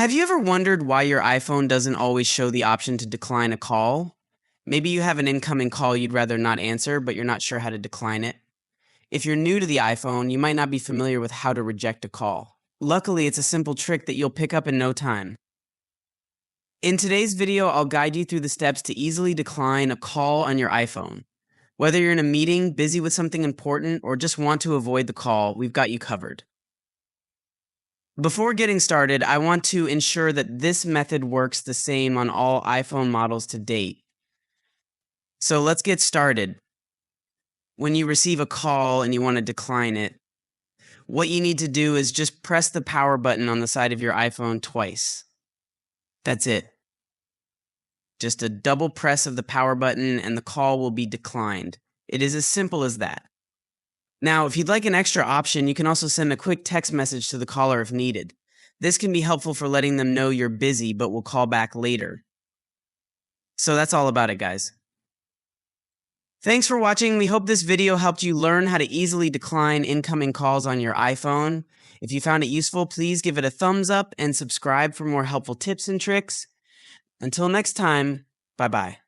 Have you ever wondered why your iPhone doesn't always show the option to decline a call? Maybe you have an incoming call you'd rather not answer, but you're not sure how to decline it. If you're new to the iPhone, you might not be familiar with how to reject a call. Luckily, it's a simple trick that you'll pick up in no time. In today's video, I'll guide you through the steps to easily decline a call on your iPhone. Whether you're in a meeting, busy with something important, or just want to avoid the call, we've got you covered. Before getting started, I want to ensure that this method works the same on all iPhone models to date. So let's get started. When you receive a call and you want to decline it, what you need to do is just press the power button on the side of your iPhone twice. That's it. Just a double press of the power button and the call will be declined. It is as simple as that. Now, if you'd like an extra option, you can also send a quick text message to the caller if needed. This can be helpful for letting them know you're busy but will call back later. So that's all about it, guys. Thanks for watching. We hope this video helped you learn how to easily decline incoming calls on your iPhone. If you found it useful, please give it a thumbs up and subscribe for more helpful tips and tricks. Until next time, bye-bye.